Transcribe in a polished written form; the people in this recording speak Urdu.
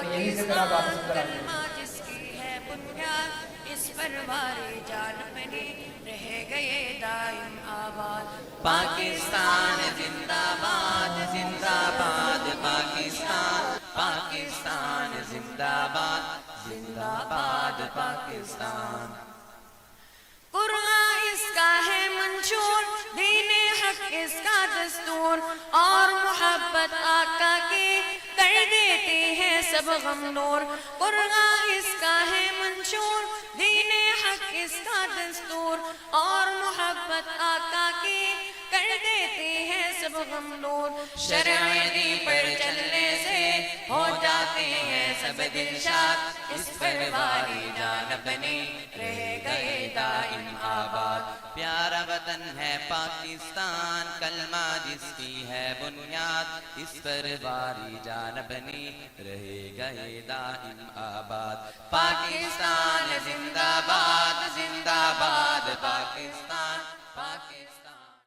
اور یہی سے میرا واپس کرا دیں۔ کلمہ جس کی ہے بنیاد، اس پر واری جان بنی رہ گئے دائم آباد۔ پاکستان زندہ باد، زندہ باد پاکستان، پاکستان زندہ باد، زندہ باد پاکستان۔ قرآن اس کا ہے منشور، دین حق اس کا دستور، اور محبت آقا کی کر دیتی ہے سب غم دور۔ قرآن اس کا ہے منشور، دین حق اس کا دستور، اور محبت آقا کی کر دیتی ہے سب غم دور۔ شرع دی پر چلنے سے ہو جاتے ہیں سب دل شاد، اس پر واری جان بنی رہ گئے دائم آباد۔ پیارا وطن ہے پاکستان، کلمہ جس کی ہے بنیاد، اس پر واری جان بنی رہ گئے دائم آباد۔ پاکستان زندہ باد، زندہ باد پاکستان، پاکستان۔